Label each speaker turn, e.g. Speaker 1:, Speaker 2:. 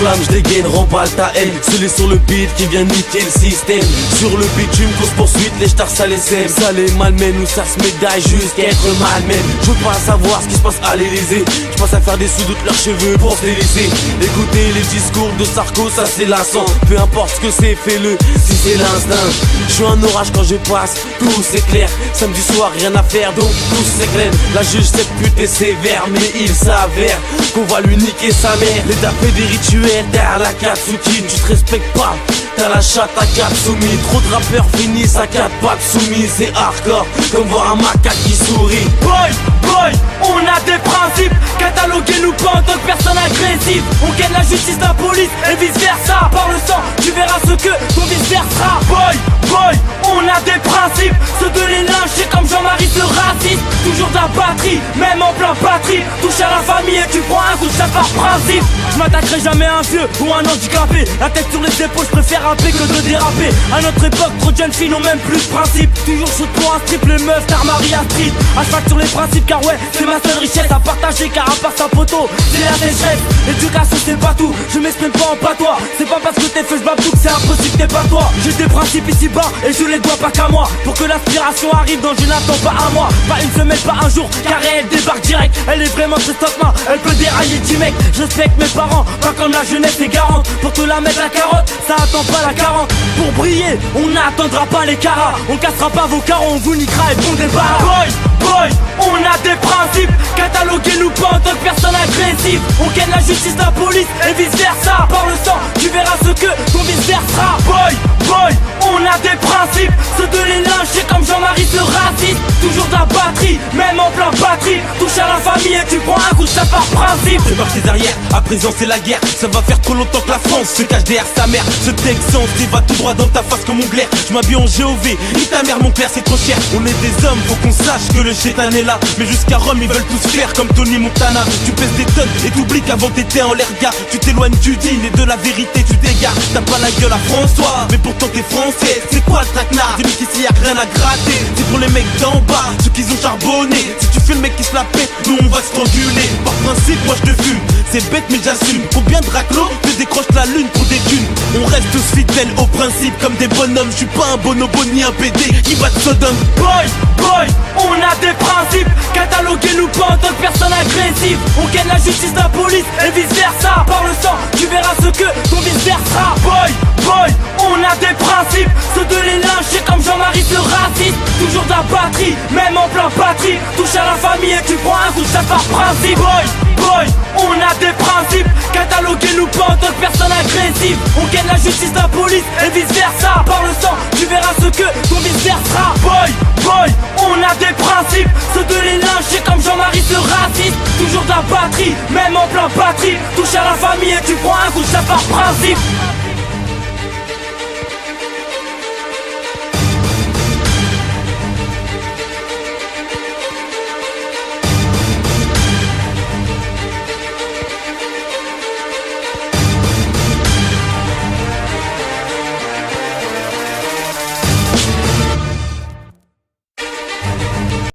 Speaker 1: flamme, je dégaine, remballe ta haine. Celui sur le beat qui vient niquer le système. Sur le bitume, cause poursuite, les stars ça les aime. Ça les malmène ou ça se médaille jusqu'à être malmène. Je veux pas savoir ce qui se passe à l'Elysée. Je passe à faire des sous de leurs cheveux pour se les laisser. Écoutez les discours de Sarko, ça c'est lassant. Peu importe ce que c'est, fais-le si c'est l'instinct. Je suis un orage quand je passe, tout c'est clair. Samedi soir, rien à faire, donc tout s'éclaire. La juge cette pute est sévère, mais il s'avère qu'on va lui niquer sa mère. Les tapés des rituels derrière la Katsuki. Tu te respectes pas, t'as la chatte à Katsumi. Trop de rappeurs finissent à 4 pattes soumises. C'est hardcore, comme voir un macaque qui sourit.
Speaker 2: Boy, boy, on a des principes. Cataloguez-nous pas en tant que personne agressive. On gagne la justice de la police et vice versa. Par le sang, tu verras ce que ton vice versera. Boy, boy, on a des principes. Ceux de les lyncher comme Jean-Marie ce raciste. Toujours de la batterie, même en plein patrie. Touche à la famille et tu prends un coup de chaque par principe. Je m'attaquerai jamais à un vieux ou un handicapé. La tête sur les épaules, je préfère rapper que de déraper. À notre époque, trop de jeunes filles n'ont même plus de principe. Toujours shoot pour un strip, les meufs, car Maria Street. À cheval sur les principes, car ouais, c'est ma seule richesse à partager. Car à part sa photo, c'est la sécheresse. L'éducation, c'est pas tout, je m'exprime pas en patois. C'est pas parce que t'es fait, je m'abdoue que c'est impossible, t'es pas toi. J'ai des principes ici bas et je les dois pas qu'à moi. Pour que l'aspiration arrive, donc je n'attends pas un mois, pas une semaine, pas un jour, car elle débarque direct. Elle est vraiment très stockma, elle peut dérailler 10 mecs. Je respecte mes parents, pas comme la jeunesse est garante. Pour te la mettre la carotte, ça attend pas la 40. Pour briller, on n'attendra pas les caras. On cassera pas vos carreaux, on vous niquera et bon débat. Boy, boy, on a des principes. Cataloguez-nous pas en tant que personne agressive. On gagne la justice de la police et vice versa. Par le sang, tu verras ce que ton vice versera. Boy, boy, on a des principes. Ceux de les lyncher comme Jean-Marie ce raciste. Toujours de la batterie, même en plein patrie. Touche à la famille et tu prends un coup de ça par principe.
Speaker 1: Prépare tes arrières, à présent c'est la guerre. Ça va faire trop longtemps que la France se cache derrière sa mère. Ce Texan, il va tout droit dans ta face comme mon glaire. Je m'habille en GOV, ni ta mère mon clair c'est trop cher. On est des hommes, faut qu'on sache que le chétan est là. Mais jusqu'à Rome ils veulent tous faire comme Tony Montana. Tu pèses des tonnes et t'oublies qu'avant t'étais en l'air gars. Tu t'éloignes du deal et de la vérité tu t'égares. T'as pas la gueule à François, mais pourtant t'es français. C'est quoi le traquenard? Dis-lui qu'ici y'a rien à gratter. C'est pour les mecs d'en bas, ceux qui ont charbonné. Si tu fais le mec qui se la pète, nous on va se t'engueuler. Par principe moi je te fume, c'est bête mais j'assume. Combien de raclos te décroche la lune pour des thunes? On reste tous fidèles au principe comme des bonhommes. Je suis pas un bonobo ni un PD qui va te Sodome.
Speaker 2: Boy, boy, on a des principes. Cataloguez-nous pas en tant que personne agressive. On gagne la justice de la police et vice versa. Par le sang, tu verras ce que ton vice versera. Boy, boy, on a des principes. Ceux de les lyncher comme Jean-Marie ce raciste. Toujours de la batterie, même en plein patrie. Touche à la famille et tu prends un coup de ça par principe. Boy, boy, on a des principes. Cataloguez-nous pas en tant que personne agressive. On gagne la justice de la police et vice versa. Par le sang, tu verras ce que ton vice versera. Boy, boy, on a des principes. Ceux de les lyncher comme Jean-Marie ce raciste. Toujours de la batterie, même en plein patrie. Touche à la famille et tu prends un coup de ça par principe.